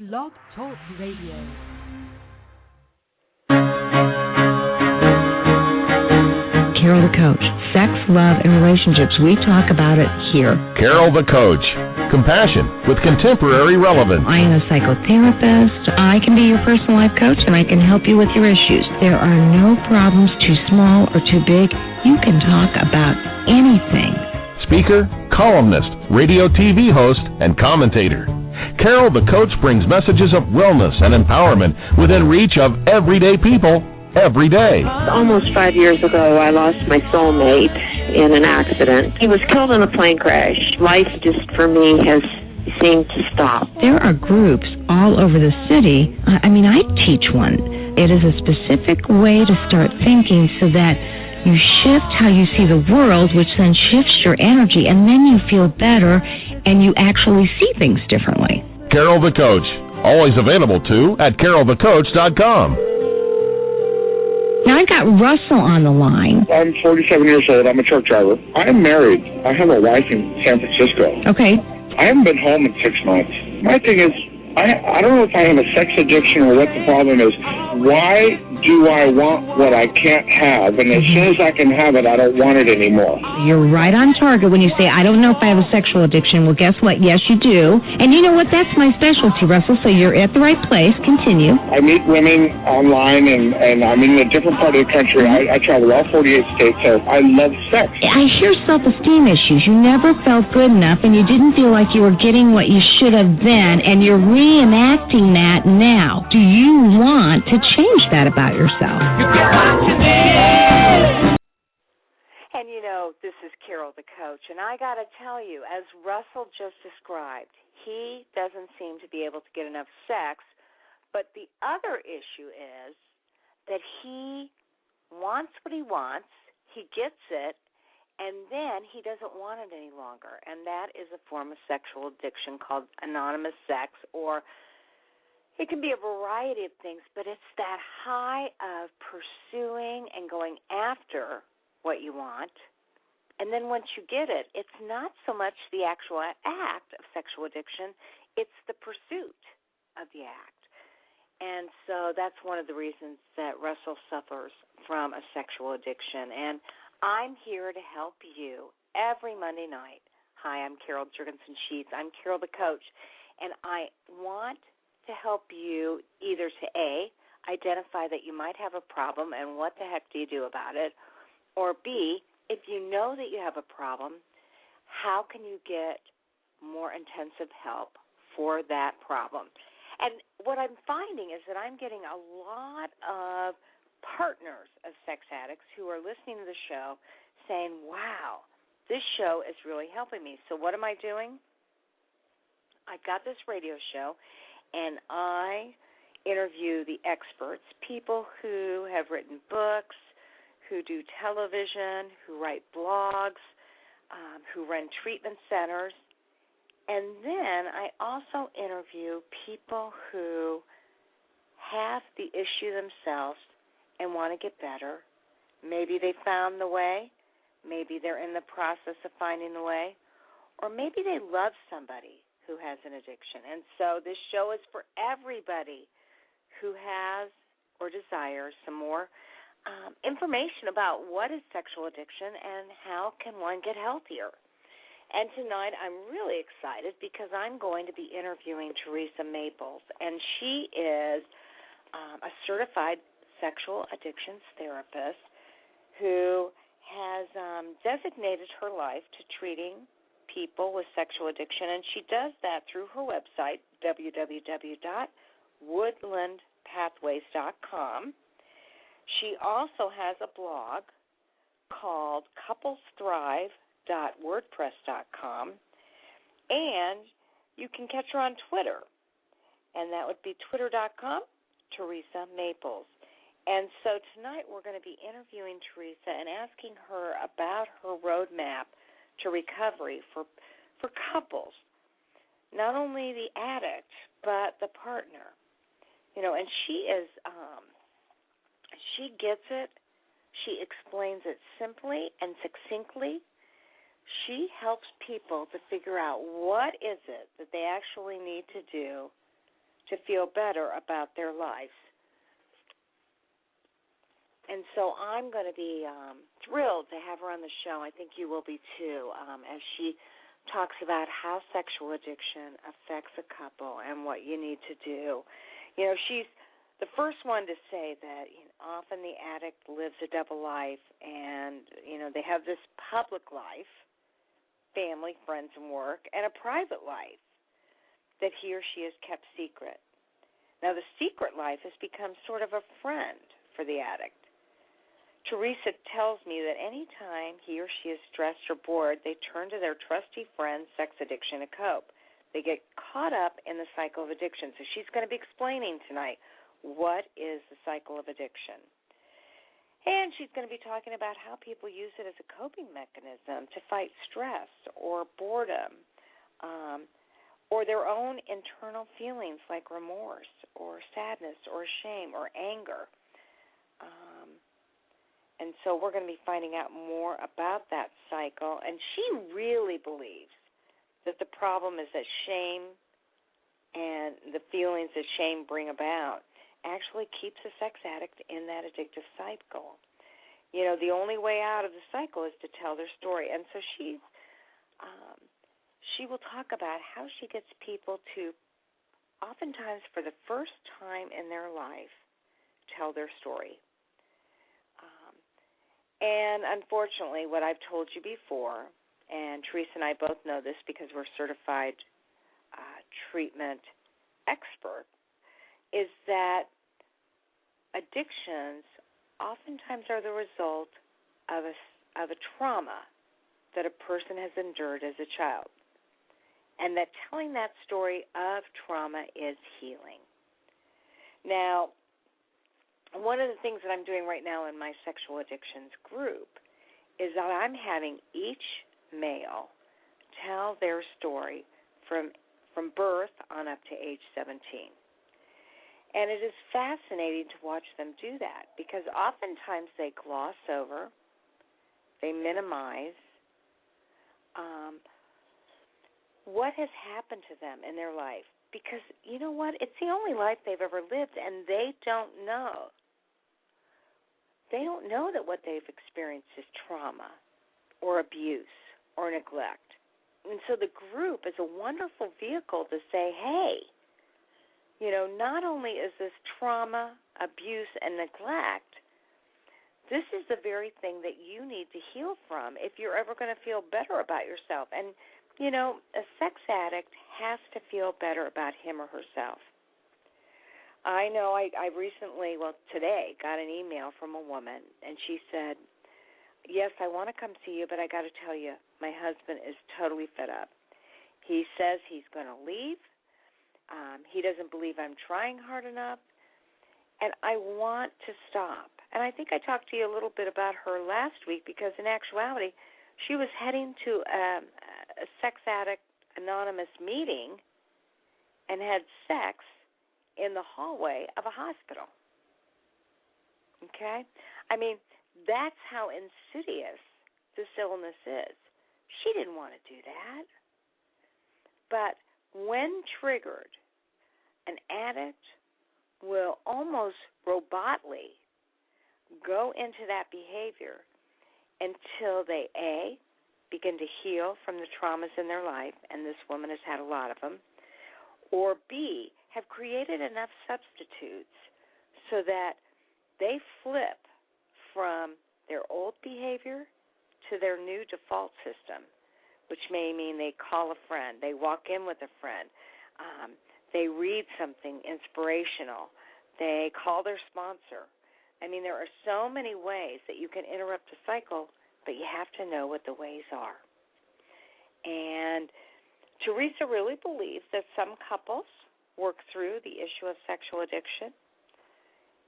Blog Talk Radio. Carol the Coach. Sex, love, and relationships. We talk about it here. Carol the Coach. Compassion with contemporary relevance. I am a psychotherapist. I can be your personal life coach, and I can help you with your issues. There are no problems too small or too big. You can talk about anything. Speaker, columnist, radio TV host, and commentator. Carol the Coach brings messages of wellness and empowerment within reach of everyday people every day. Almost 5 years ago, I lost my soulmate in an accident. He was killed in a plane crash. Life just, for me, has seemed to stop. There are groups all over the city. I teach one. It is a specific way to start thinking so that you shift how you see the world, which then shifts your energy, and then you feel better and you actually see things differently. Carol the Coach, always available too at carolthecoach.com. Now, I got Russell on the line. I'm 47 years old. I'm a truck driver. I'm married. I have a wife in San Francisco. Okay. I haven't been home in 6 months. My thing is, I don't know if I have a sex addiction or what the problem is. Why do I want what I can't have? And as soon as I can have it, I don't want it anymore. You're right on target when you say, I don't know if I have a sexual addiction. Well, guess what? Yes, you do. And you know what? That's my specialty, Russell, so you're at the right place. Continue. I meet women online, and I'm in a different part of the country. I travel all 48 states, so I love sex. I hear self-esteem issues. You never felt good enough, and you didn't feel like you were getting what you should have then, and you're reenacting that now. Do you want to change that about yourself? And this is Carol the Coach, and I got to tell you, as Russell just described, he doesn't seem to be able to get enough sex, but the other issue is that he wants what he wants, he gets it, and then he doesn't want it any longer, and that is a form of sexual addiction called anonymous sex, or it can be a variety of things, but it's that high of pursuing and going after what you want. And then once you get it, it's not so much the actual act of sexual addiction, it's the pursuit of the act. And so that's one of the reasons that Russell suffers from a sexual addiction. And I'm here to help you every Monday night. Hi, I'm Carol Jurgensen-Sheets. I'm Carol the Coach, and I want to help you either to A, identify that you might have a problem and what the heck do you do about it, or B, if you know that you have a problem, how can you get more intensive help for that problem? And what I'm finding is that I'm getting a lot of partners of sex addicts who are listening to the show saying, wow, this show is really helping me. So what am I doing? I've got this radio show, and I interview the experts, people who have written books, who do television, who write blogs, who run treatment centers. And then I also interview people who have the issue themselves and want to get better. Maybe they found the way. Maybe they're in the process of finding the way. Or maybe they love somebody who has an addiction. And so this show is for everybody who has or desires some more information about what is sexual addiction and how can one get healthier. And tonight I'm really excited because I'm going to be interviewing Teresa Maples, and she is a certified sexual addictions therapist who has designated her life to treating people with sexual addiction, and she does that through her website, www.woodlandpathways.com. She also has a blog called couplesthrive.wordpress.com, and you can catch her on Twitter, and that would be twitter.com, Teresa Maples. And so tonight we're going to be interviewing Teresa and asking her about her roadmap to recovery for couples, not only the addict, but the partner. And she is, she gets it. She explains it simply and succinctly. She helps people to figure out what is it that they actually need to do to feel better about their lives. And so I'm going to be thrilled to have her on the show. I think you will be too, as she talks about how sexual addiction affects a couple and what you need to do. You know, she's the first one to say that often the addict lives a double life, and, they have this public life, family, friends, and work, and a private life that he or she has kept secret. Now, the secret life has become sort of a friend for the addict. Teresa tells me that any time he or she is stressed or bored, they turn to their trusty friend, sex addiction, to cope. They get caught up in the cycle of addiction. So she's going to be explaining tonight what is the cycle of addiction. And she's going to be talking about how people use it as a coping mechanism to fight stress or boredom, or their own internal feelings like remorse or sadness or shame or anger. And so we're going to be finding out more about that cycle. And she really believes that the problem is that shame and the feelings that shame bring about actually keeps a sex addict in that addictive cycle. The only way out of the cycle is to tell their story. And so she will talk about how she gets people to, oftentimes for the first time in their life, tell their story. And unfortunately, what I've told you before, and Teresa and I both know this because we're certified treatment experts, is that addictions oftentimes are the result of a trauma that a person has endured as a child, and that telling that story of trauma is healing. Now, one of the things that I'm doing right now in my sexual addictions group is that I'm having each male tell their story from birth on up to age 17. And it is fascinating to watch them do that because oftentimes they gloss over, they minimize what has happened to them in their life. Because, you know what, it's the only life they've ever lived, and they don't know. They don't know that what they've experienced is trauma or abuse or neglect. And so the group is a wonderful vehicle to say, hey, not only is this trauma, abuse, and neglect, this is the very thing that you need to heal from if you're ever going to feel better about yourself. And, a sex addict has to feel better about him or herself. I know I recently, today, got an email from a woman, and she said, yes, I want to come see you, but I got to tell you, my husband is totally fed up. He says he's going to leave. He doesn't believe I'm trying hard enough, and I want to stop. And I think I talked to you a little bit about her last week because, in actuality, she was heading to a sex addict anonymous meeting and had sex in the hallway of a hospital. Okay? I mean, that's how insidious this illness is. She didn't want to do that. But when triggered, an addict will almost robotly go into that behavior until they, A, begin to heal from the traumas in their life, and this woman has had a lot of them, or B, have created enough substitutes so that they flip from their old behavior to their new default system, which may mean they call a friend, they walk in with a friend, they read something inspirational, they call their sponsor. I mean, there are so many ways that you can interrupt the cycle, but you have to know what the ways are. And Teresa really believes that some couples work through the issue of sexual addiction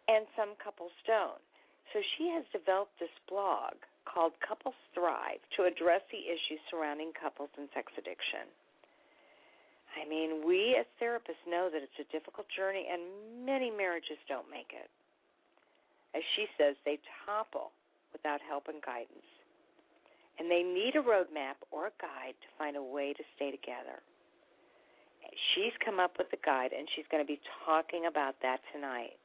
and some couples don't. So she has developed this blog called Couples Thrive to address the issues surrounding couples and sex addiction. I mean, we as therapists know that it's a difficult journey and many marriages don't make it. As she says, they topple without help and guidance. And they need a roadmap or a guide to find a way to stay together. she's come up with a guide, and she's going to be talking about that tonight.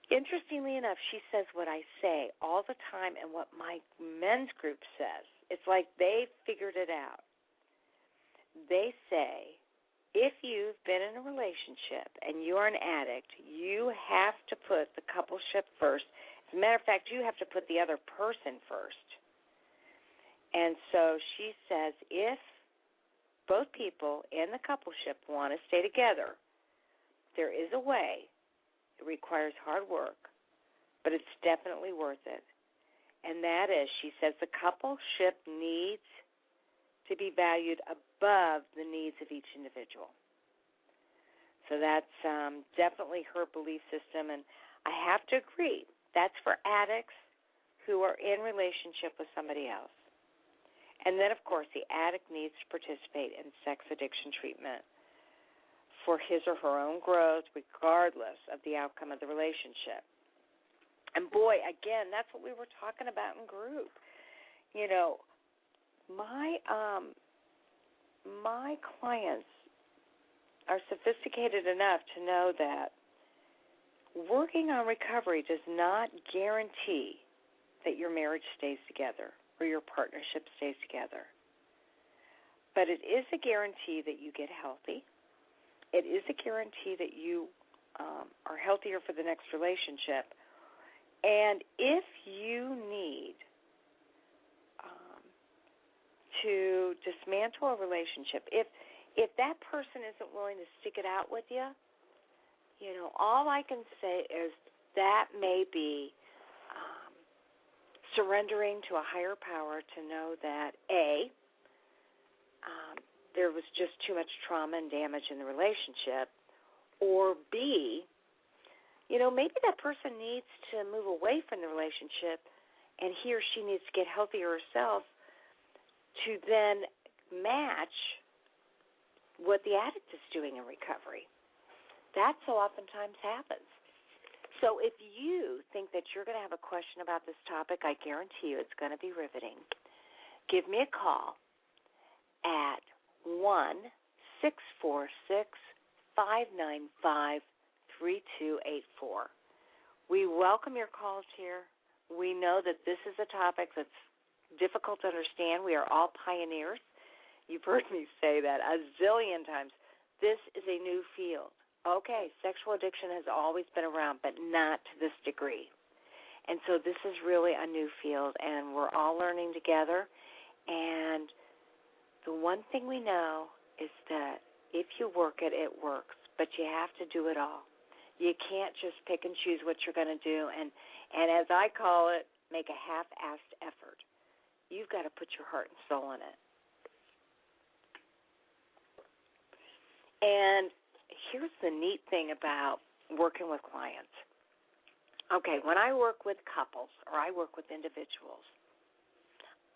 Interestingly enough, she says what I say all the time and what my men's group says. It's like they figured it out. They say, if you've been in a relationship and you're an addict, you have to put the coupleship first. As a matter of fact, you have to put the other person first. And so she says, if both people in the coupleship want to stay together, there is a way. It requires hard work, but it's definitely worth it. And that is, she says, the coupleship needs to be valued above the needs of each individual. So that's definitely her belief system, and I have to agree, that's for addicts who are in relationship with somebody else. And then, of course, the addict needs to participate in sex addiction treatment for his or her own growth, regardless of the outcome of the relationship. And boy, again, that's what we were talking about in group. You know, my clients are sophisticated enough to know that working on recovery does not guarantee that your marriage stays together or your partnership stays together. But it is a guarantee that you get healthy. It is a guarantee that you are healthier for the next relationship. And if you need to dismantle a relationship, if that person isn't willing to stick it out with you, you know, all I can say is that may be surrendering to a higher power to know that, A, there was just too much trauma and damage in the relationship, or B, you know, maybe that person needs to move away from the relationship and he or she needs to get healthier herself to then match what the addict is doing in recovery. That so oftentimes happens. So if you think that you're going to have a question about this topic, I guarantee you it's going to be riveting. Give me a call at 1-646-595-3284. We welcome your calls here. We know that this is a topic that's difficult to understand. We are all pioneers. You've heard me say that a zillion times. This is a new field. Okay, sexual addiction has always been around, but not to this degree. And so this is really a new field, and we're all learning together. And the one thing we know is that if you work it, it works, but you have to do it all. You can't just pick and choose what you're going to do, and as I call it, make a half-assed effort. You've got to put your heart and soul in it. And here's the neat thing about working with clients. Okay, when I work with couples or I work with individuals,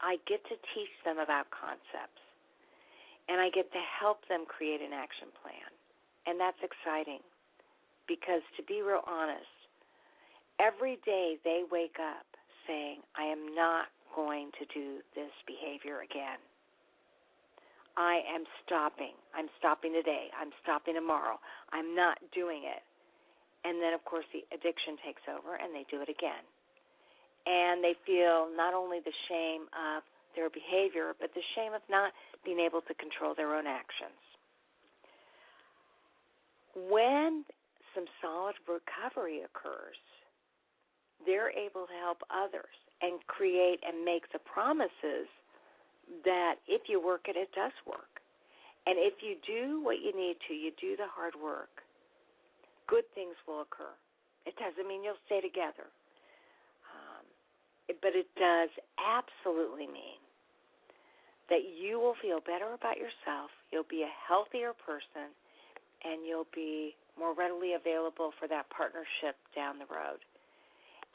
I get to teach them about concepts, and I get to help them create an action plan. And that's exciting because, to be real honest, every day they wake up saying, I am not going to do this behavior again. I am stopping. I'm stopping today. I'm stopping tomorrow. I'm not doing it. And then, of course, the addiction takes over, and they do it again. And they feel not only the shame of their behavior, but the shame of not being able to control their own actions. When some solid recovery occurs, they're able to help others and create and make the promises that if you work it, it does work. And if you do what you need to, you do the hard work, good things will occur. It doesn't mean you'll stay together, but it does absolutely mean that you will feel better about yourself, you'll be a healthier person, and you'll be more readily available for that partnership down the road.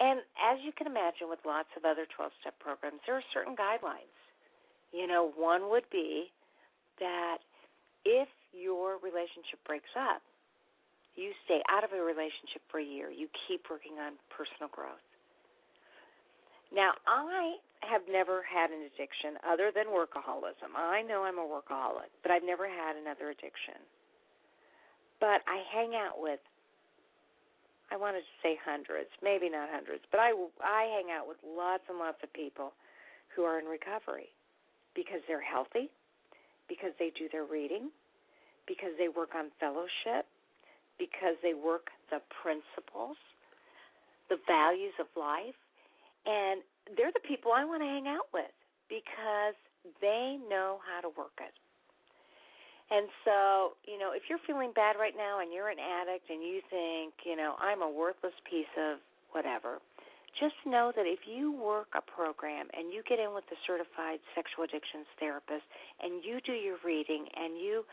And as you can imagine with lots of other 12-step programs, there are certain guidelines. You know, one would be that if your relationship breaks up, you stay out of a relationship for a year. You keep working on personal growth. Now, I have never had an addiction other than workaholism. I know I'm a workaholic, but I've never had another addiction. But I hang out with, I wanted to say hundreds, maybe not hundreds, but I hang out with lots and lots of people who are in recovery because they're healthy, because they do their reading, because they work on fellowship, because they work the principles, the values of life, and they're the people I want to hang out with because they know how to work it. And so, if you're feeling bad right now and you're an addict and you think, I'm a worthless piece of whatever, just know that if you work a program and you get in with the certified sexual addictions therapist and you do your reading and you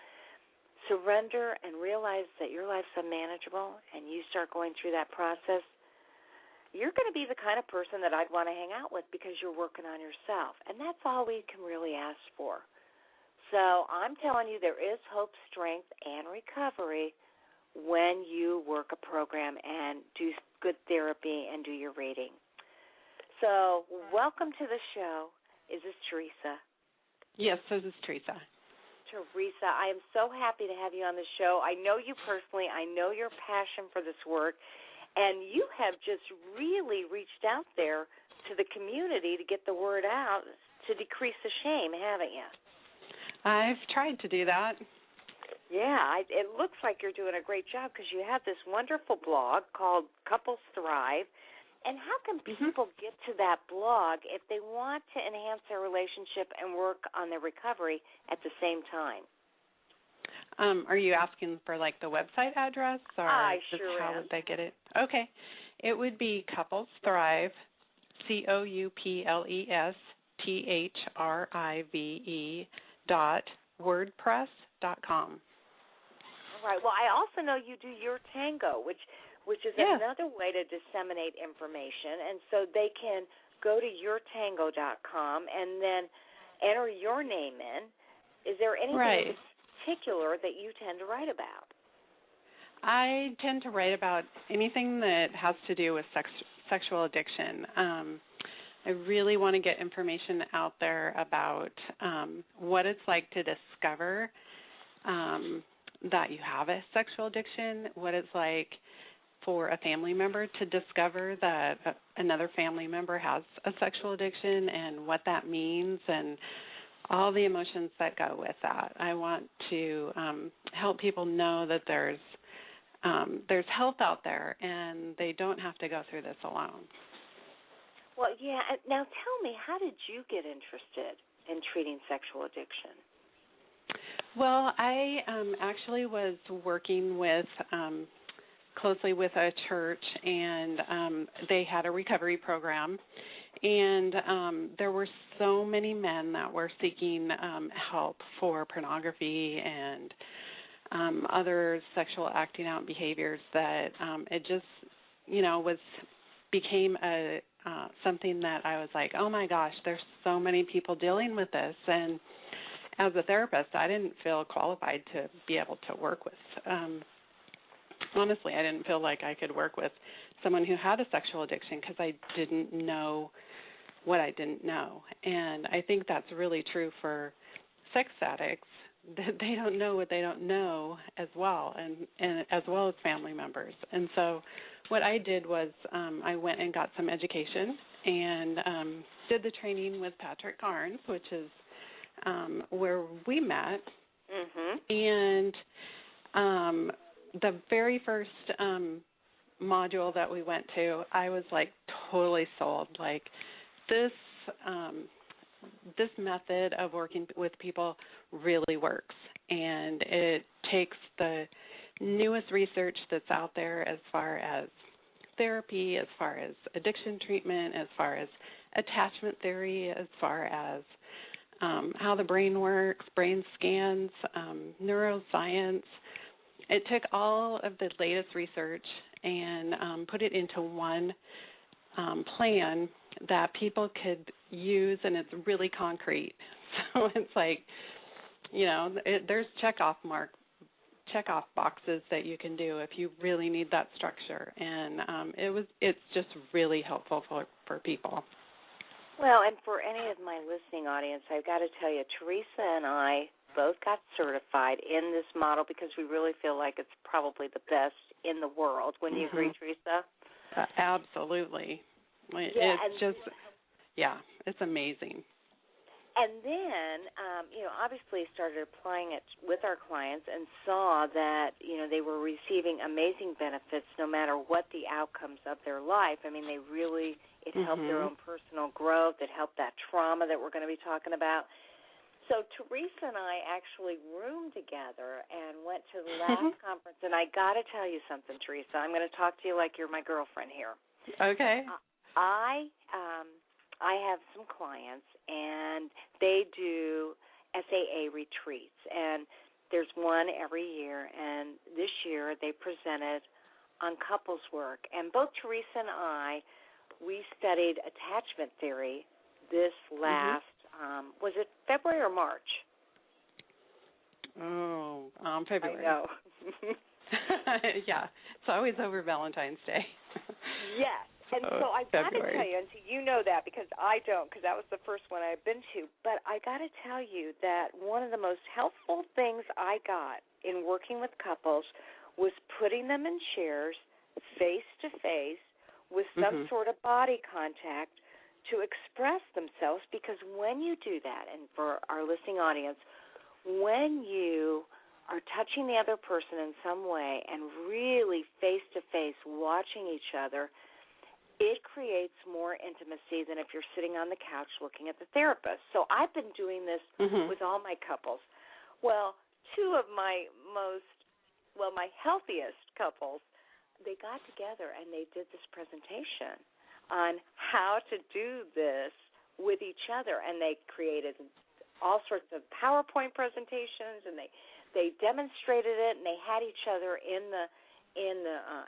surrender and realize that your life's unmanageable and you start going through that process, you're going to be the kind of person that I'd want to hang out with because you're working on yourself. And that's all we can really ask for. So I'm telling you, there is hope, strength, and recovery when you work a program and do good therapy and do your reading. So welcome to the show. Is this Teresa? Yes, this is Teresa. Teresa, I am so happy to have you on the show. I know you personally. I know your passion for this work. And you have just really reached out there to the community to get the word out to decrease the shame, haven't you? I've tried to do that. Yeah, it looks like you're doing a great job because you have this wonderful blog called Couples Thrive. And how can people get to that blog if they want to enhance their relationship and work on their recovery at the same time? Are you asking for, the website address? Or I just sure how am. would they get it? Okay. It would be Couples Thrive, COUPLESTHRIVE.wordpress.com. All right. Well, I also know you do Your Tango, which is another way to disseminate information. And so they can go to yourtango.com and then enter your name in. Is there anything in particular that you tend to write about? I tend to write about anything that has to do with sexual addiction. I really want to get information out there about what it's like to discover that you have a sexual addiction, what it's like for a family member to discover that another family member has a sexual addiction and what that means and all the emotions that go with that. I want to help people know that there's help out there and they don't have to go through this alone. Well, yeah. Now tell me, how did you get interested in treating sexual addiction? Well, I actually was working with closely with a church, and they had a recovery program, and there were so many men that were seeking help for pornography and other sexual acting out behaviors that it just, became something that I was like, oh my gosh, there's so many people dealing with this, and as a therapist, I didn't feel qualified to be able to work with. Honestly, I didn't feel like I could work with someone who had a sexual addiction because I didn't know what I didn't know. And I think that's really true for sex addicts, that they don't know what they don't know as well, and as well as family members. And so what I did was I went and got some education and did the training with Patrick Carnes, which is where we met. And the very first module that we went to, I was totally sold. This method of working with people really works, and it takes the newest research that's out there as far as therapy, as far as addiction treatment, as far as attachment theory, as far as how the brain works, brain scans, neuroscience. It took all of the latest research and put it into one plan that people could use, and it's really concrete. So it's there's checkoff boxes that you can do if you really need that structure, and it's just really helpful for people. Well, and for any of my listening audience, I've got to tell you, Teresa and I both got certified in this model because we really feel like it's probably the best in the world. Wouldn't you agree, Teresa? Absolutely. It's amazing. And then, obviously started applying it with our clients and saw that, they were receiving amazing benefits no matter what the outcomes of their life. I mean, it helped their own personal growth. It helped that trauma that we're going to be talking about. So Teresa and I actually roomed together and went to the last conference. And I got to tell you something, Teresa. I'm going to talk to you like you're my girlfriend here. Okay. I have some clients, and they do SAA retreats, and there's one every year, and this year they presented on couples work. And both Teresa and I, we studied attachment theory this last, was it February or March? Oh, February. I know. Yeah, it's always over Valentine's Day. Yes. And so I got to tell you, and so you know that because I don't, because that was the first one I've been to, but I got to tell you that one of the most helpful things I got in working with couples was putting them in chairs face-to-face with some sort of body contact to express themselves, because when you do that, and for our listening audience, when you are touching the other person in some way and really face-to-face watching each other, it creates more intimacy than if you're sitting on the couch looking at the therapist. So I've been doing this with all my couples. Well, two of my my healthiest couples, they got together and they did this presentation on how to do this with each other. And they created all sorts of PowerPoint presentations, and they demonstrated it, and they had each other in the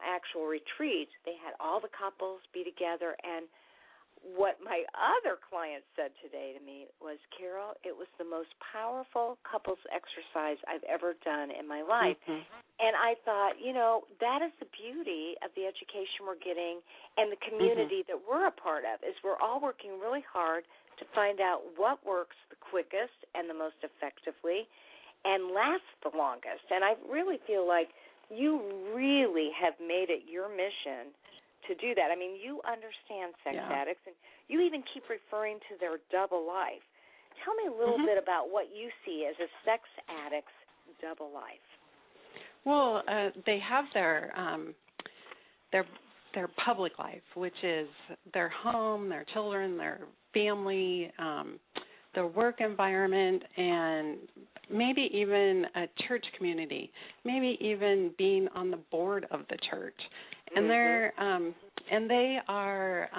actual retreat. They had all the couples be together, and what my other client said today to me was, Carol, it was the most powerful couples exercise I've ever done in my life. And I thought, that is the beauty of the education we're getting and the community that we're a part of, is we're all working really hard to find out what works the quickest and the most effectively and lasts the longest. And I really feel like you really have made it your mission to do that. I mean, you understand sex addicts, and you even keep referring to their double life. Tell me a little bit about what you see as a sex addict's double life. Well, they have their public life, which is their home, their children, their family, their work environment, and maybe even a church community, maybe even being on the board of the church. And they are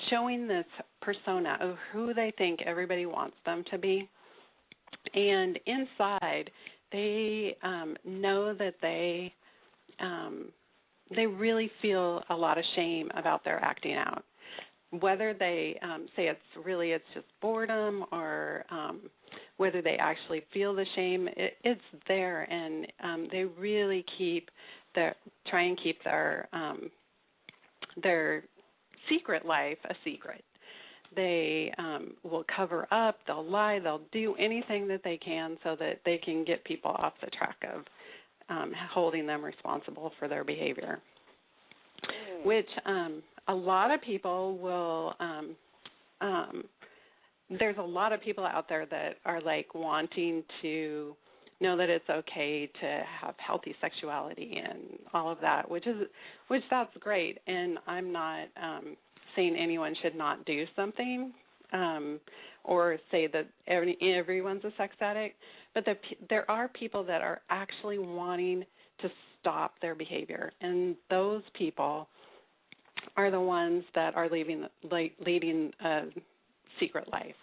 showing this persona of who they think everybody wants them to be. And inside, they know that they really feel a lot of shame about their acting out. Whether they say it's just boredom, or whether they actually feel the shame, it's there, and they really try and keep their secret life a secret. They will cover up, they'll lie, they'll do anything that they can so that they can get people off the track of holding them responsible for their behavior, which a lot of people will there's a lot of people out there that are like wanting to know that it's okay to have healthy sexuality and all of that, which that's great. And I'm not saying anyone should not do something or say that everyone's a sex addict, but there are people that are actually wanting to stop their behavior, and those people are the ones that are leading a secret life,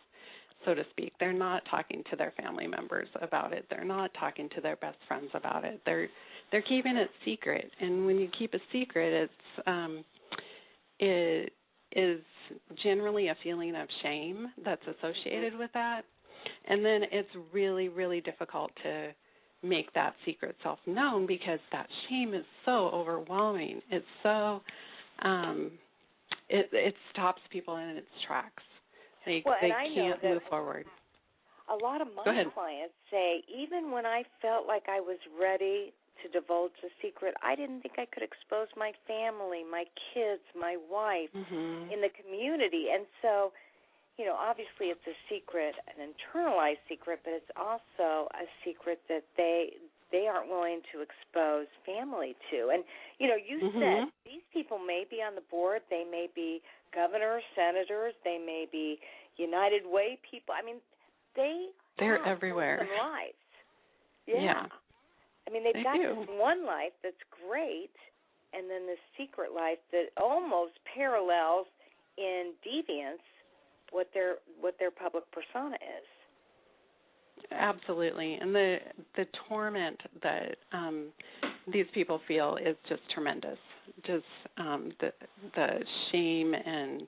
so to speak. They're not talking to their family members about it. They're not talking to their best friends about it. They're keeping it secret. And when you keep a secret, it is generally a feeling of shame that's associated with that. And then it's really, really difficult to make that secret self known because that shame is so overwhelming. It's so it stops people in its tracks. They can't move forward. A lot of my clients say, even when I felt like I was ready to divulge the secret, I didn't think I could expose my family, my kids, my wife in the community. And so, obviously it's a secret, an internalized secret, but it's also a secret that they aren't willing to expose family to. And, you said these people may be on the board. They may be governors, senators. They may be United Way people. I mean, they're everywhere. Lives. Yeah. I mean, they've got this one life that's great, and then this secret life that almost parallels in deviance what their public persona is. Absolutely, and the torment that these people feel is just tremendous. Just the shame and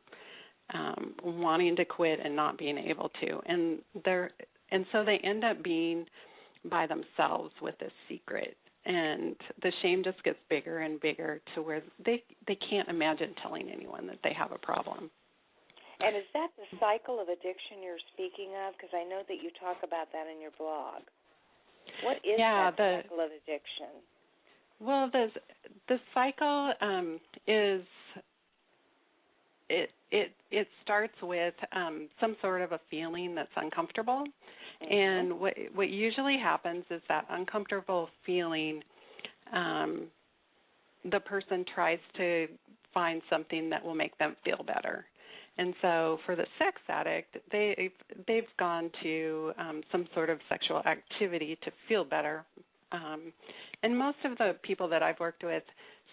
wanting to quit and not being able to, and so they end up being by themselves with this secret, and the shame just gets bigger and bigger to where they can't imagine telling anyone that they have a problem. And is that the cycle of addiction you're speaking of? Because I know that you talk about that in your blog. What is that cycle of addiction? Well, the cycle is it starts with some sort of a feeling that's uncomfortable, and what usually happens is that uncomfortable feeling, the person tries to find something that will make them feel better. And so for the sex addict, they've gone to some sort of sexual activity to feel better. And most of the people that I've worked with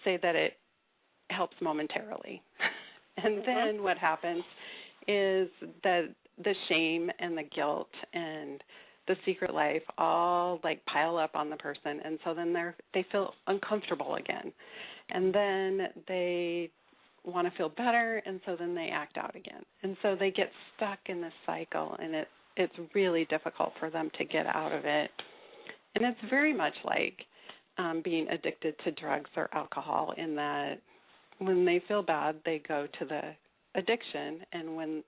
say that it helps momentarily. And then what happens is that the shame and the guilt and the secret life all pile up on the person, and so then they feel uncomfortable again. And then they want to feel better, and so then they act out again. And so they get stuck in this cycle, and it's really difficult for them to get out of it. And it's very much like being addicted to drugs or alcohol, in that when they feel bad, they go to the addiction, and when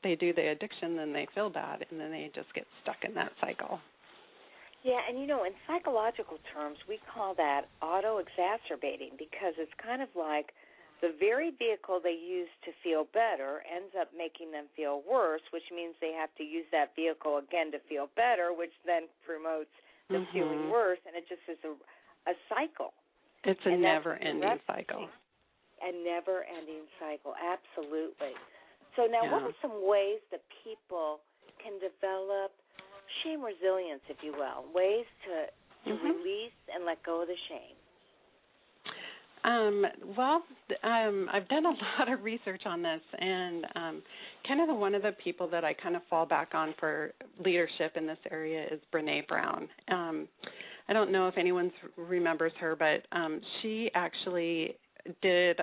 they do the addiction, then they feel bad, and then they just get stuck in that cycle. Yeah, and in psychological terms, we call that auto-exacerbating, because it's kind of like the very vehicle they use to feel better ends up making them feel worse, which means they have to use that vehicle again to feel better, which then promotes them feeling worse, and it just is a cycle. It's a never-ending cycle. A never-ending cycle, absolutely. So now what are some ways that people can develop shame resilience, if you will, ways to release and let go of the shame? I've done a lot of research on this, and kind of one of the people that I kind of fall back on for leadership in this area is Brené Brown. I don't know if anyone remembers her, but she actually did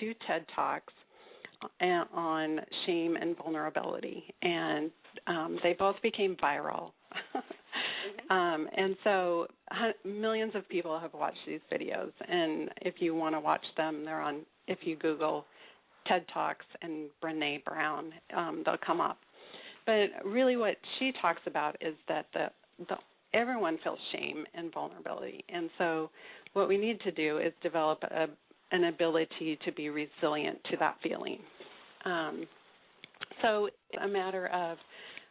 2 TED Talks on shame and vulnerability, and they both became viral. And so millions of people have watched these videos, and if you want to watch them, they're on, if you Google TED Talks and Brené Brown, they'll come up. But really what she talks about is that everyone feels shame and vulnerability, and so what we need to do is develop an ability to be resilient to that feeling. So it's a matter of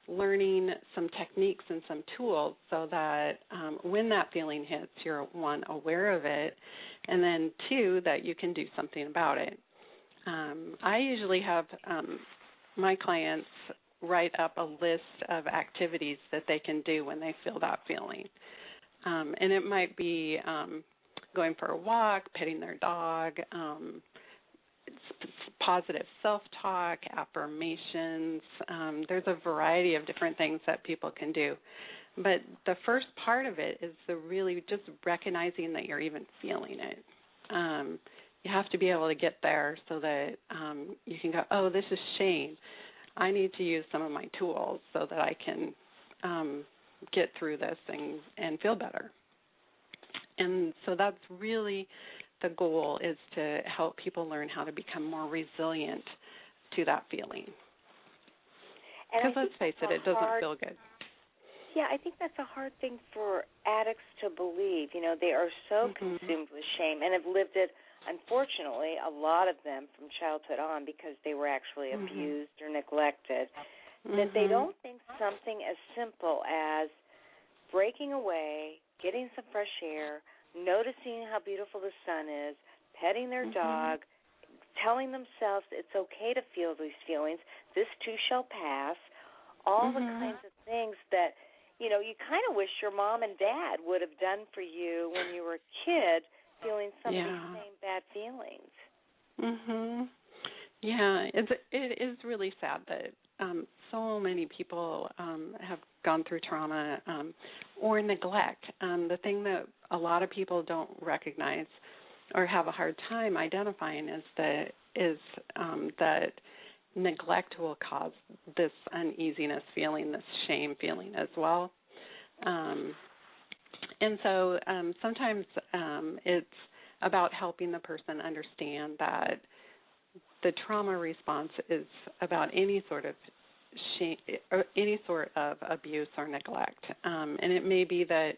learning some techniques and some tools so that when that feeling hits, you're, 1, aware of it, and then 2, that you can do something about it. I usually have my clients write up a list of activities that they can do when they feel that feeling. And it might be going for a walk, petting their dog, positive self-talk, affirmations. There's a variety of different things that people can do. But the first part of it is really just recognizing that you're even feeling it. You have to be able to get there so that you can go, oh, this is shame. I need to use some of my tools so that I can get through this and feel better. And so that's really the goal is to help people learn how to become more resilient to that feeling. Because let's face it, it doesn't feel good. Yeah, I think that's a hard thing for addicts to believe. You know, they are so consumed with shame and have lived it, unfortunately, a lot of them from childhood on because they were actually abused or neglected, that they don't think something as simple as breaking away, getting some fresh air, noticing how beautiful the sun is, petting their dog, telling themselves it's okay to feel these feelings, this too shall pass, all the kinds of things that, you know, you kind of wish your mom and dad would have done for you when you were a kid, feeling some of these same bad feelings. Yeah, it is really sad that so many people have gone through trauma or neglect. The thing that a lot of people don't recognize or have a hard time identifying is that neglect will cause this uneasiness feeling, this shame feeling as well. And so sometimes it's about helping the person understand that the trauma response is about any sort of shame, or any sort of abuse or neglect. And it may be that,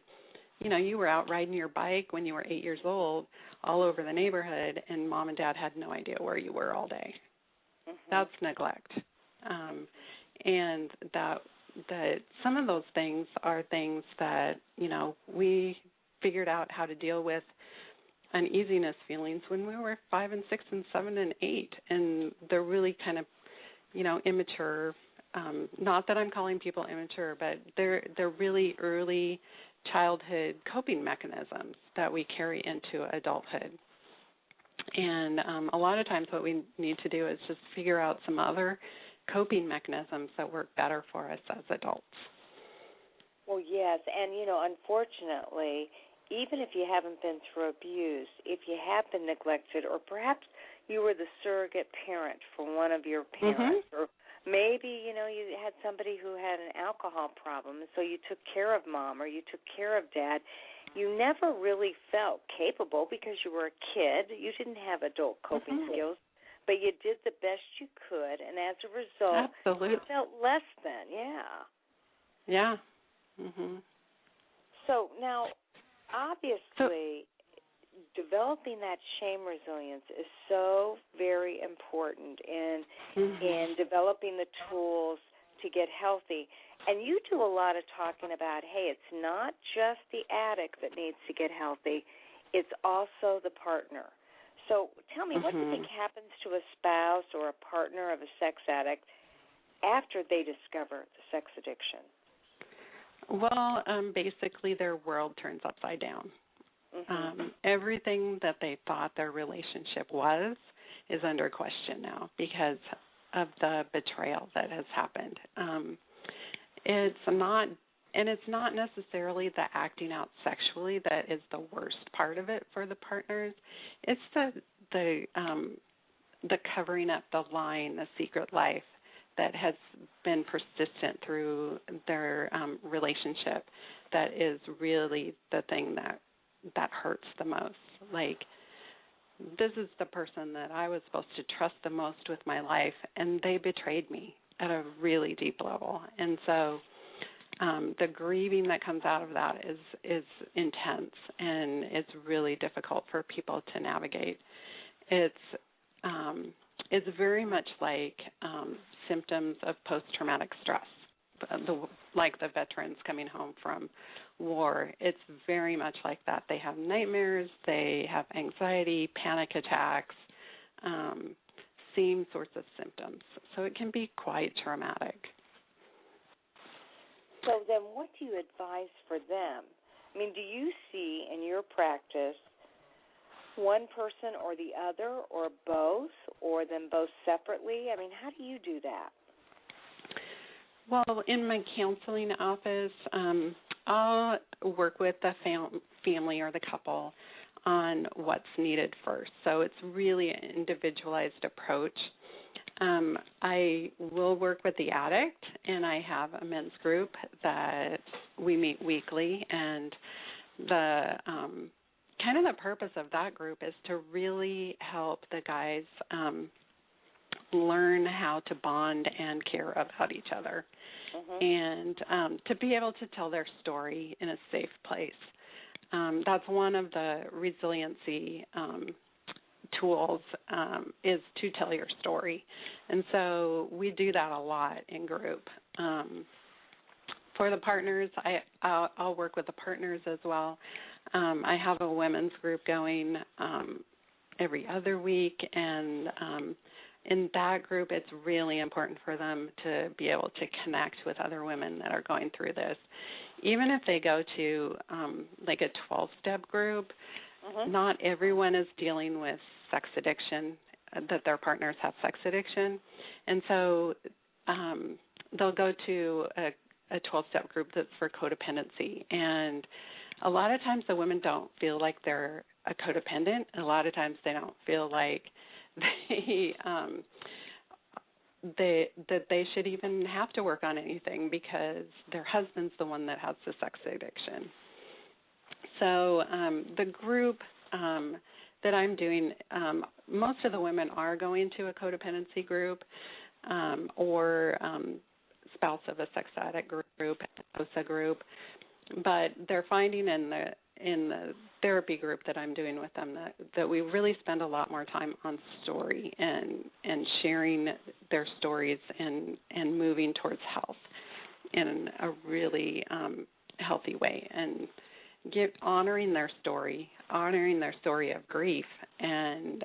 you know, you were out riding your bike when you were 8 years old all over the neighborhood and mom and dad had no idea where you were all day. That's neglect. And that some of those things are things that, you know, we figured out how to deal with uneasiness feelings when we were 5 and 6 and 7 and 8, and they're really kind of, you know, immature. Not that I'm calling people immature, but they're really early childhood coping mechanisms that we carry into adulthood. And a lot of times what we need to do is just figure out some other coping mechanisms that work better for us as adults. Well, yes, and, you know, unfortunately, even if you haven't been through abuse, if you have been neglected, or perhaps you were the surrogate parent for one of your parents, or maybe, you know, you had somebody who had an alcohol problem, and so you took care of mom or you took care of dad, you never really felt capable because you were a kid. You didn't have adult coping skills, but you did the best you could, and as a result, you felt less than, Yeah. So now, obviously, developing that shame resilience is so very important in developing the tools to get healthy. And you do a lot of talking about, hey, it's not just the addict that needs to get healthy, it's also the partner. So tell me, what do you think happens to a spouse or a partner of a sex addict after they discover the sex addiction? Well, basically their world turns upside down. Everything that they thought their relationship was is under question now because of the betrayal that has happened. It's not necessarily the acting out sexually that is the worst part of it for the partners. It's the covering up, the lying, the secret life that has been persistent through their relationship that is really the thing that hurts the most. Like, this is the person that I was supposed to trust the most with my life, and they betrayed me at a really deep level. And so the grieving that comes out of that is intense, and it's really difficult for people to navigate. It's very much like symptoms of post-traumatic stress, like the veterans coming home from war. It's very much like that. They have nightmares, they have anxiety, panic attacks, same sorts of symptoms. So it can be quite traumatic. So then what do you advise for them? I mean, do you see in your practice one person or the other or both or them both separately? I mean, how do you do that? Well, in my counseling office, I'll work with the family or the couple on what's needed first. So it's really an individualized approach. I will work with the addict, and I have a men's group that we meet weekly, and the kind of the purpose of that group is to really help the guys learn how to bond and care about each other, and to be able to tell their story in a safe place. That's one of the resiliency tools, is to tell your story. And so we do that a lot in group. For the partners, I'll work with the partners as well. I have a women's group going every other week, and in that group, it's really important for them to be able to connect with other women that are going through this. Even if they go to like a 12-step group, not everyone is dealing with sex addiction, that their partners have sex addiction. And so they'll go to a 12-step group that's for codependency. And a lot of times the women don't feel like they're a codependent. A lot of times they don't feel like that they should even have to work on anything because their husband's the one that has the sex addiction. So the group that I'm doing, most of the women are going to a codependency group or spouse of a sex addict group, OSA group, but they're finding in the therapy group that I'm doing with them that we really spend a lot more time on story and sharing their stories and moving towards health in a really healthy way, and honoring their story of grief and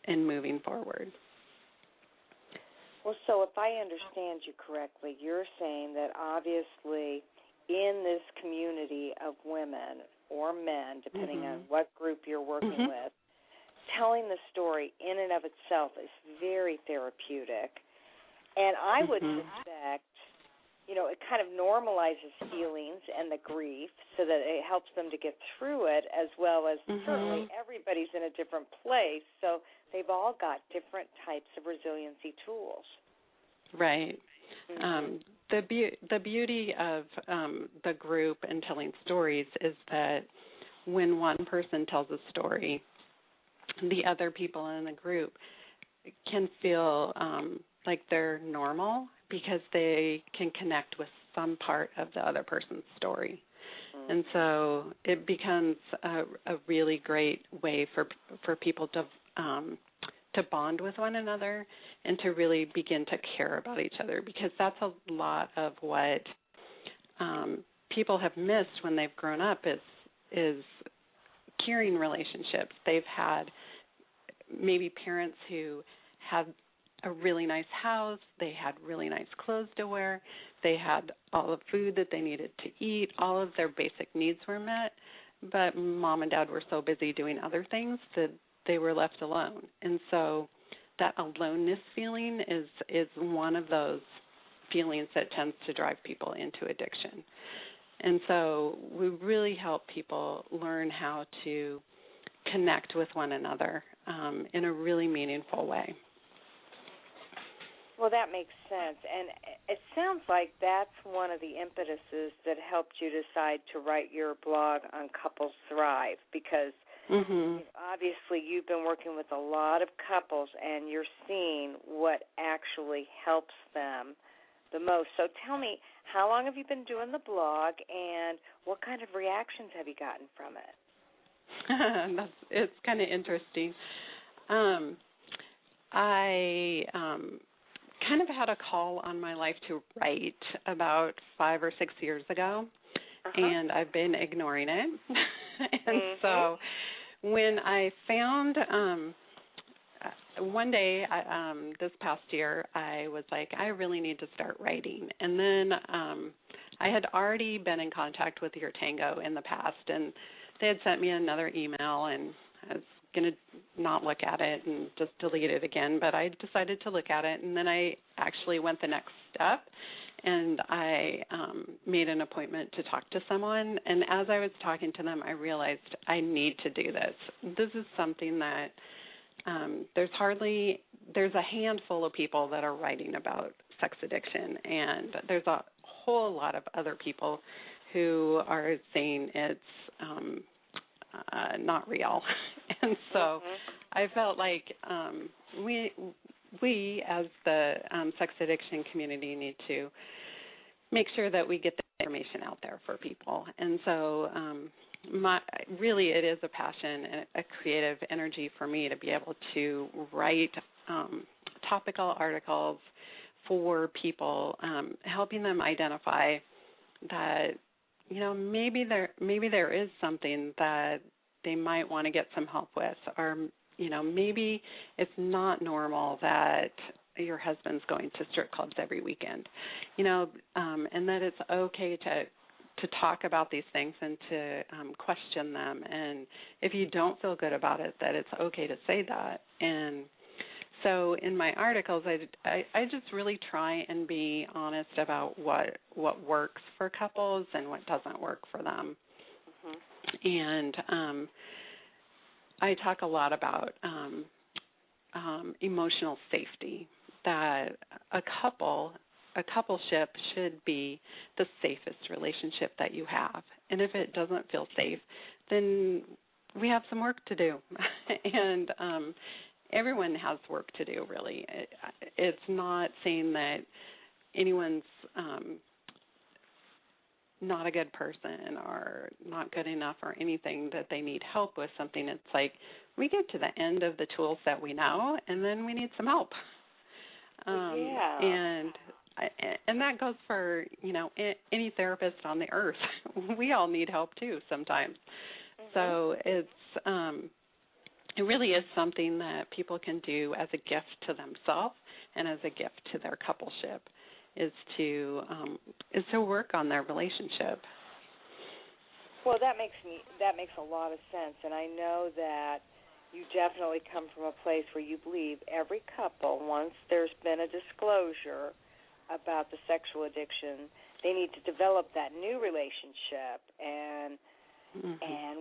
moving forward. Well, so if I understand you correctly, you're saying that obviously in this community of women or men, depending on what group you're working with, telling the story in and of itself is very therapeutic. And I would suspect, it kind of normalizes feelings and the grief so that it helps them to get through it, as well as certainly everybody's in a different place, so they've all got different types of resiliency tools. Right. The beauty of the group and telling stories is that when one person tells a story, the other people in the group can feel like they're normal because they can connect with some part of the other person's story. And so it becomes a really great way for people to bond with one another and to really begin to care about each other, because that's a lot of what people have missed when they've grown up is caring relationships. They've had maybe parents who had a really nice house, they had really nice clothes to wear, they had all the food that they needed to eat, all of their basic needs were met, but mom and dad were so busy doing other things that they were left alone. And so that aloneness feeling is one of those feelings that tends to drive people into addiction. And so we really help people learn how to connect with one another in a really meaningful way. Well, that makes sense. And it sounds like that's one of the impetuses that helped you decide to write your blog on Couples Thrive, because obviously you've been working with a lot of couples and you're seeing what actually helps them the most. So tell me, how long have you been doing the blog and what kind of reactions have you gotten from it? It's kind of interesting. I kind of had a call on my life to write about 5 or 6 years ago, and I've been ignoring it. And so when I found one day this past year, I was like, I really need to start writing. And then I had already been in contact with Your Tango in the past, and they had sent me another email, and I was going to not look at it and just delete it again, but I decided to look at it, and then I actually went the next step, and I made an appointment to talk to someone, and as I was talking to them, I realized I need to do this. This is something that there's a handful of people that are writing about sex addiction, and there's a whole lot of other people who are saying it's not real. And so I felt like we as the sex addiction community need to make sure that we get the information out there for people. And so really it is a passion and a creative energy for me to be able to write topical articles for people, helping them identify that, maybe there is something that they might want to get some help with, or, maybe it's not normal that your husband's going to strip clubs every weekend, and that it's okay to talk about these things and to question them. And if you don't feel good about it, that it's okay to say that. And so in my articles, I just really try and be honest about what works for couples and what doesn't work for them. And I talk a lot about emotional safety, that a coupleship should be the safest relationship that you have. And if it doesn't feel safe, then we have some work to do. And everyone has work to do, really. It's not saying that anyone's not a good person or not good enough or anything, that they need help with something. It's like we get to the end of the tools that we know, and then we need some help. And that goes for, any therapist on the earth. We all need help, too, sometimes. So it really is something that people can do as a gift to themselves and as a gift to their coupleship, is to work on their relationship. Well, that makes a lot of sense, and I know that you definitely come from a place where you believe every couple, once there's been a disclosure about the sexual addiction, they need to develop that new relationship, and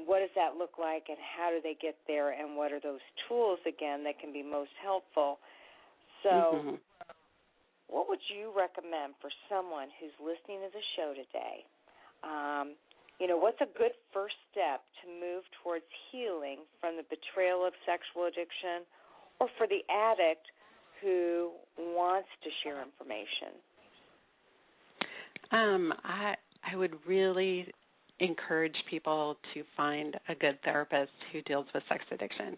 what does that look like, and how do they get there, and what are those tools, again, that can be most helpful. So what would you recommend for someone who's listening to the show today? What's a good first step to move towards healing from the betrayal of sexual addiction, or for the addict who wants to share information? I would really encourage people to find a good therapist who deals with sex addiction.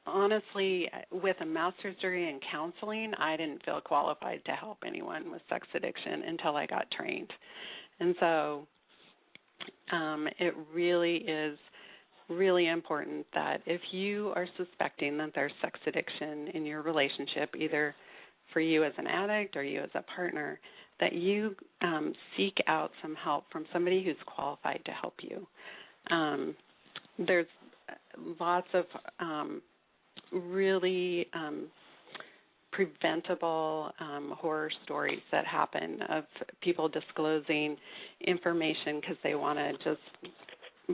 Honestly, with a master's degree in counseling, I didn't feel qualified to help anyone with sex addiction until I got trained. And so it really is really important that if you are suspecting that there's sex addiction in your relationship, either for you as an addict or you as a partner, that you seek out some help from somebody who's qualified to help you. There's lots of really preventable horror stories that happen of people disclosing information because they want to just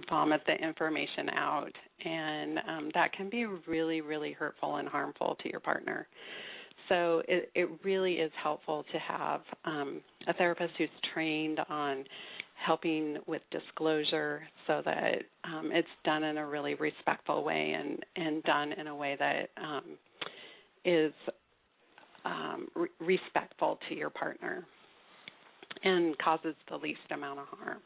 vomit the information out, and that can be really, really hurtful and harmful to your partner. So it really is helpful to have a therapist who's trained on helping with disclosure, so that it's done in a really respectful way and done in a way that is respectful to your partner and causes the least amount of harm.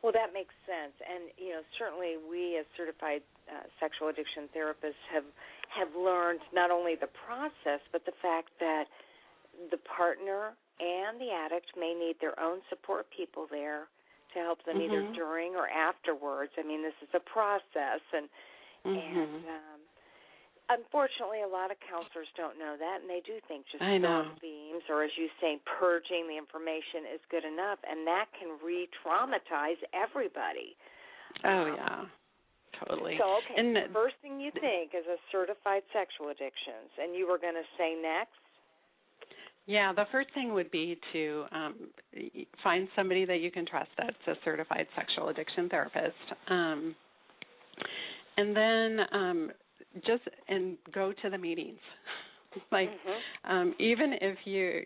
Well, that makes sense. And, certainly we as certified sexual addiction therapists have learned not only the process, but the fact that the partner and the addict may need their own support people there to help them either during or afterwards. I mean, this is a process, and unfortunately, a lot of counselors don't know that, and they do think just strong themes, or as you say, purging the information is good enough, and that can re-traumatize everybody. Oh, yeah, totally. So, okay, the first thing you think is a certified sexual addictions, and you were going to say next? Yeah, the first thing would be to find somebody that you can trust that's a certified sexual addiction therapist. And then just go to the meetings. Even if you're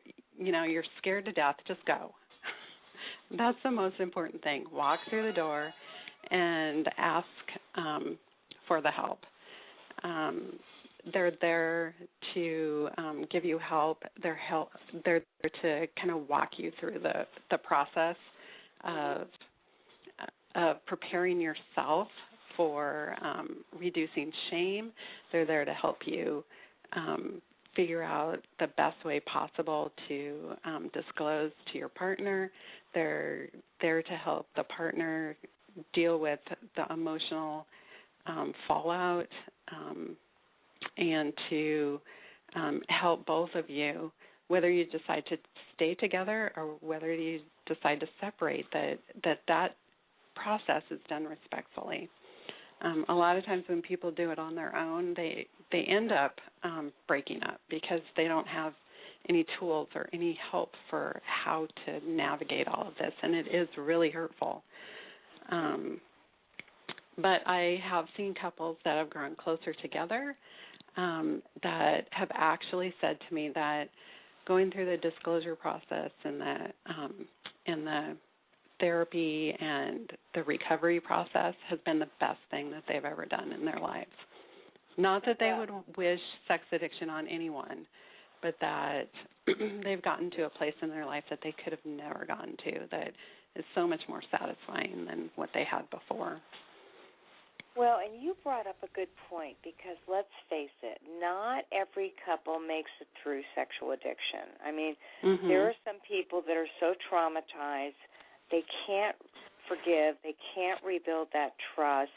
scared to death, just go. That's the most important thing. Walk through the door and ask for the help. They're there to give you help. They're there to kind of walk you through the process of preparing yourself for reducing shame. They're there to help you figure out the best way possible to disclose to your partner. They're there to help the partner deal with the emotional fallout and to help both of you, whether you decide to stay together or whether you decide to separate, that process is done respectfully. A lot of times when people do it on their own, they end up breaking up because they don't have any tools or any help for how to navigate all of this, and it is really hurtful. But I have seen couples that have grown closer together that have actually said to me that going through the disclosure process and the therapy and the recovery process has been the best thing that they've ever done in their lives. Not that they would wish sex addiction on anyone, but that they've gotten to a place in their life that they could have never gotten to that is so much more satisfying than what they had before. Well, and you brought up a good point because let's face it, not every couple makes it through sexual addiction. I mean, there are some people that are so traumatized they can't forgive, they can't rebuild that trust.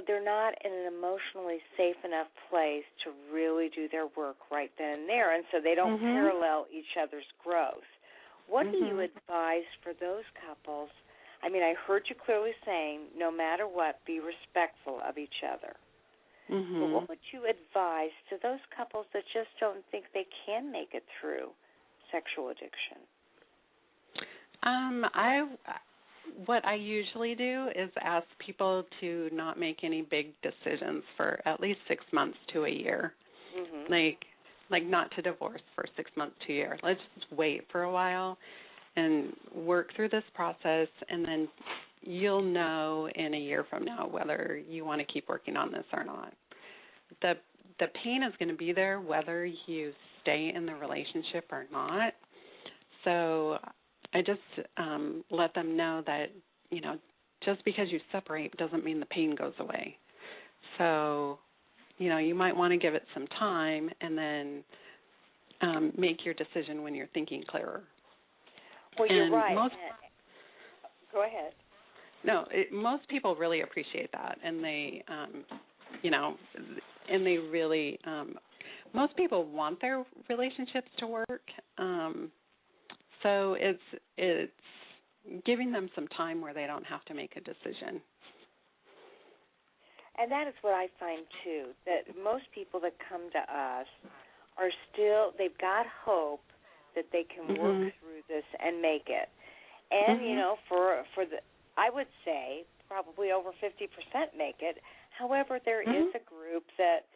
They're not in an emotionally safe enough place to really do their work right then and there, and so they don't parallel each other's growth. What do you advise for those couples? I mean, I heard you clearly saying, no matter what, be respectful of each other. But what would you advise to those couples that just don't think they can make it through sexual addiction? What I usually do is ask people to not make any big decisions for at least 6 months to a year. Like not to divorce for 6 months to a year. Let's just wait for a while and work through this process, and then you'll know in a year from now whether you want to keep working on this or not. The pain is going to be there whether you stay in the relationship or not. So I just let them know that, just because you separate doesn't mean the pain goes away. So, you might want to give it some time and then make your decision when you're thinking clearer. Well, you're right. Go ahead. No, most people really appreciate that, and they, and they really, most people want their relationships to work. So it's giving them some time where they don't have to make a decision. And that is what I find, too, that most people that come to us are still, they've got hope that they can work through this and make it. And, for the, I would say probably over 50% make it. However, there is a group that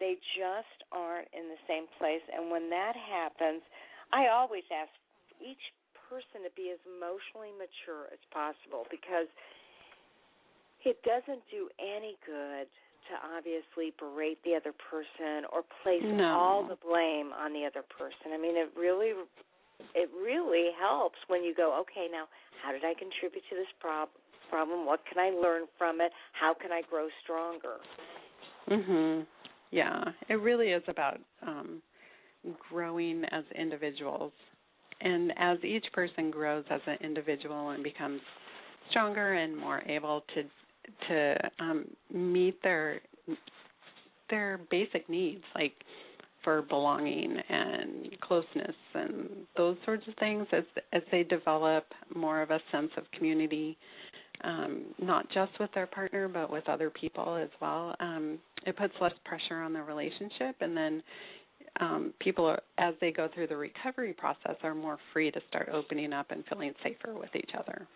they just aren't in the same place. And when that happens, I always ask each person to be as emotionally mature as possible, because it doesn't do any good to obviously berate the other person or place all the blame on the other person. I mean, it really helps when you go, okay, now how did I contribute to this problem? What can I learn from it? How can I grow stronger? Yeah, it really is about growing as individuals. And as each person grows as an individual and becomes stronger and more able to meet their basic needs, like for belonging and closeness and those sorts of things, as they develop more of a sense of community, not just with their partner but with other people as well, it puts less pressure on the relationship, and then people, as they go through the recovery process, are more free to start opening up and feeling safer with each other.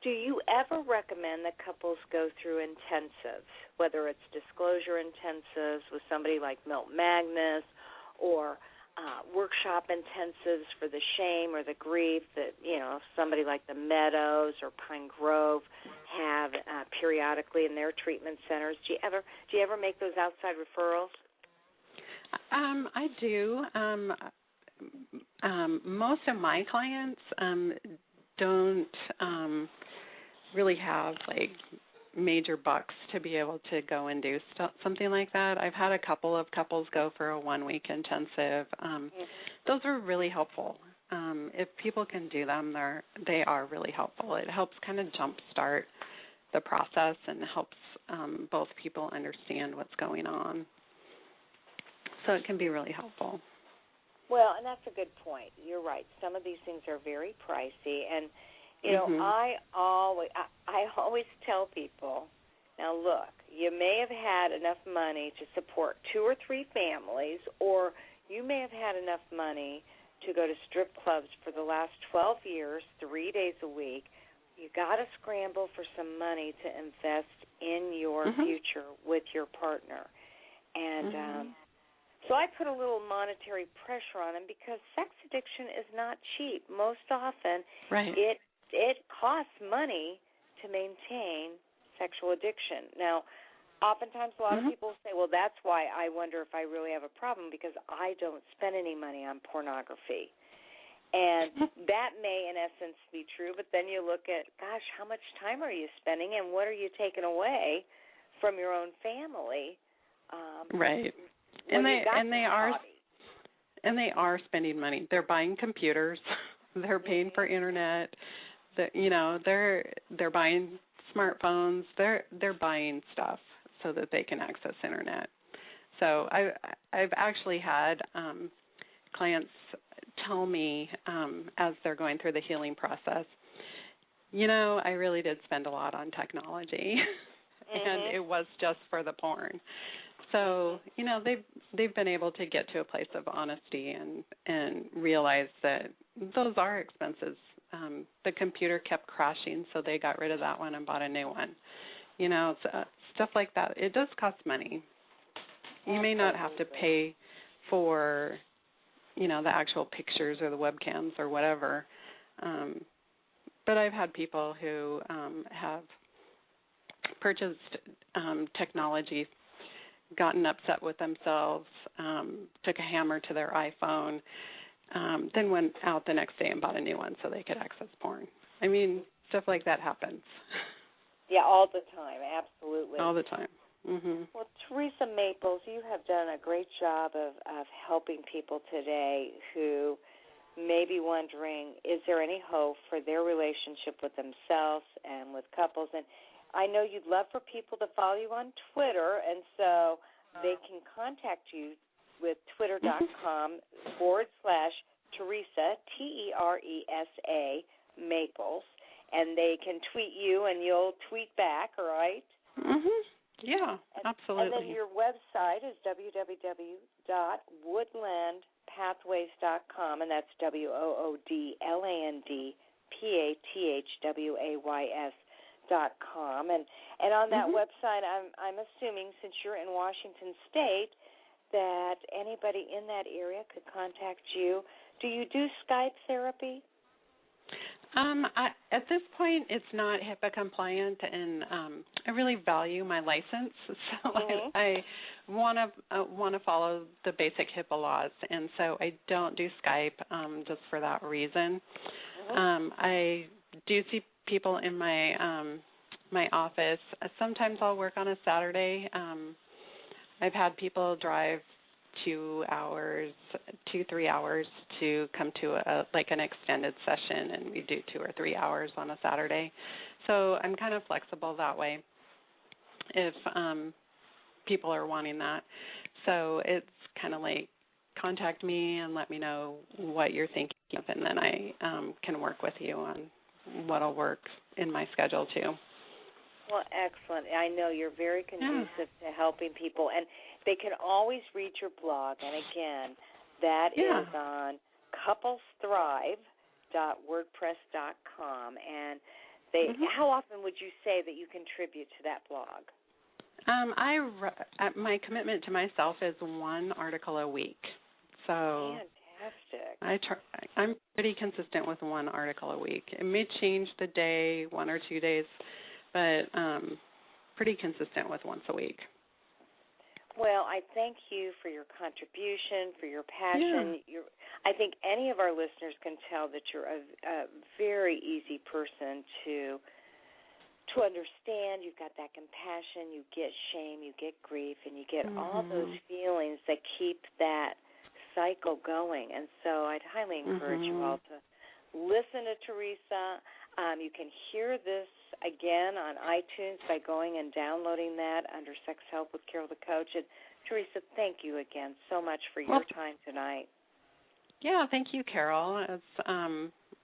Do you ever recommend that couples go through intensives, whether it's disclosure intensives with somebody like Milton Magnus or workshop intensives for the shame or the grief that, somebody like the Meadows or Pine Grove have periodically in their treatment centers. Do you ever make those outside referrals? I do. Most of my clients don't really have major bucks to be able to go and do something like that. I've had a couple of couples go for a 1-week intensive. Those are really helpful. If people can do them, they are really helpful. It helps kind of jumpstart the process and helps both people understand what's going on. So it can be really helpful. Well, and that's a good point. You're right. Some of these things are very pricey, and I always tell people, now look, you may have had enough money to support 2 or 3 families, or you may have had enough money to go to strip clubs for the last 12 years, 3 days a week. You got to scramble for some money to invest in your future with your partner. And so I put a little monetary pressure on them because sex addiction is not cheap. Most often it costs money to maintain sexual addiction. Now, oftentimes a lot of people say, well, that's why I wonder if I really have a problem because I don't spend any money on pornography. And that may, in essence, be true, but then you look at, gosh, how much time are you spending and what are you taking away from your own family? Right. And they are spending money. They're buying computers. They're paying for internet. They're buying smartphones. They're buying stuff so that they can access internet. So I've actually had clients tell me as they're going through the healing process, I really did spend a lot on technology, and it was just for the porn. So, they've been able to get to a place of honesty and realize that those are expenses. The computer kept crashing, so they got rid of that one and bought a new one. Stuff like that. It does cost money. You may not have to pay for, the actual pictures or the webcams or whatever. But I've had people who have purchased technology, gotten upset with themselves, took a hammer to their iPhone, then went out the next day and bought a new one so they could access porn. I mean, stuff like that happens. Yeah, all the time, absolutely. All the time. Well, Teresa Maples, you have done a great job of helping people today who may be wondering, is there any hope for their relationship with themselves and with couples? And I know you'd love for people to follow you on Twitter, and so they can contact you with twitter.com/Teresa, Teresa Maples, and they can tweet you and you'll tweet back, all right? Yeah, absolutely. And then your website is www.woodlandpathways.com, and that's WOODLANDPATHWAYS.com. And on that website, I'm assuming, since you're in Washington State, that anybody in that area could contact you. Do you do Skype therapy? At this point, it's not HIPAA compliant, and I really value my license, so I want to follow the basic HIPAA laws, and so I don't do Skype just for that reason. I do see people in my office. Sometimes I'll work on a Saturday. I've had people drive 2-3 hours to come to an extended session, and we do 2 or 3 hours on a Saturday. So I'm kind of flexible that way if people are wanting that. So it's kind of like contact me and let me know what you're thinking of, and then I can work with you on what'll work in my schedule too. Well, excellent. I know you're very conducive to helping people, and they can always read your blog. And again, that is on couplesthrive.wordpress.com. And how often would you say that you contribute to that blog? My commitment to myself is 1 article a week. So fantastic. I'm pretty consistent with one article a week. It may change the day, 1 or 2 days, but pretty consistent with once a week. Well, I thank you for your contribution, for your passion. I think any of our listeners can tell that you're a very easy person to understand. You've got that compassion, you get shame, you get grief, and you get all those feelings that keep that cycle going. And so I'd highly encourage you all to listen to Teresa. You can hear this again on iTunes by going and downloading that under Sex Help with Carol the Coach. And Teresa, thank you again so much for your time tonight. Yeah, thank you, Carol. It's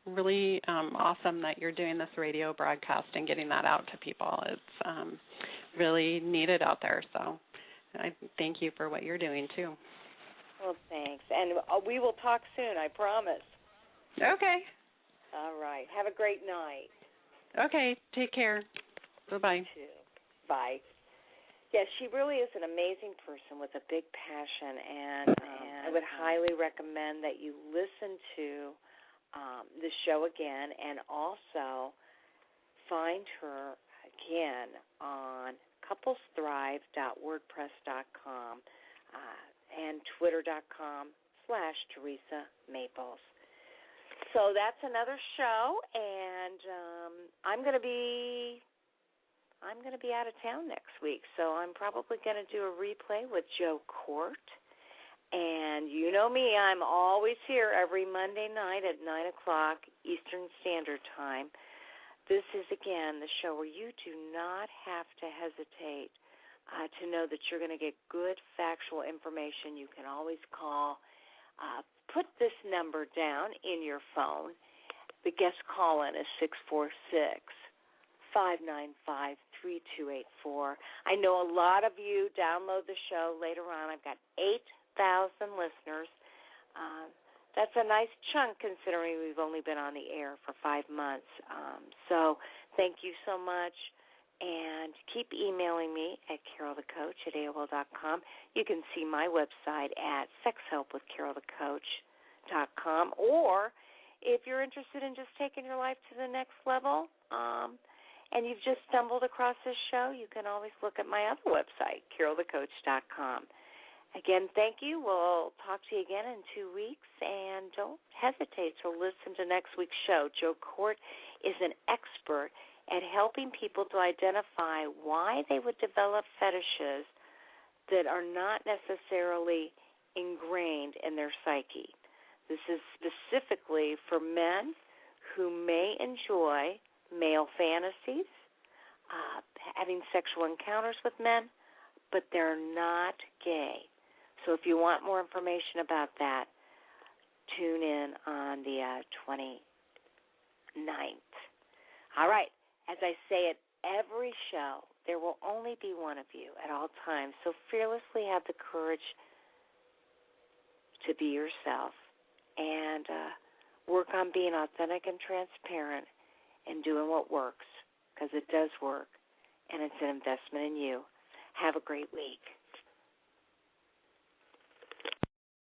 really awesome that you're doing this radio broadcast and getting that out to people. It's really needed out there. So I thank you for what you're doing, too. Well, thanks. And we will talk soon, I promise. Okay. All right. Have a great night. Okay. Take care. Bye-bye. You too. Bye. Yes, she really is an amazing person with a big passion, and I would highly recommend that you listen to the show again, and also find her again on couplesthrive.wordpress.com and twitter.com/Teresa Maples. So that's another show, and I'm going to be out of town next week, so I'm probably going to do a replay with Joe Court. And you know me, I'm always here every Monday night at 9 o'clock Eastern Standard Time. This is, again, the show where you do not have to hesitate to know that you're going to get good factual information. You can always call. Put this number down in your phone. The guest call-in is 646-595-3284. I know a lot of you download the show later on. I've got 8,000 listeners. That's a nice chunk considering we've only been on the air for 5 months. So thank you so much. And keep emailing me at carolthecoach@AOL.com. You can see my website at sexhelpwithcarolthecoach.com. Or if you're interested in just taking your life to the next level, and you've just stumbled across this show, you can always look at my other website, carolthecoach.com. Again, thank you. We'll talk to you again in 2 weeks, and don't hesitate to listen to next week's show. Joe Court is an expert at helping people to identify why they would develop fetishes that are not necessarily ingrained in their psyche. This is specifically for men who may enjoy male fantasies, having sexual encounters with men, but they're not gay. So if you want more information about that, tune in on the 29th. All right. As I say at every show, there will only be one of you at all times. So fearlessly have the courage to be yourself and work on being authentic and transparent and doing what works, because it does work, and it's an investment in you. Have a great week.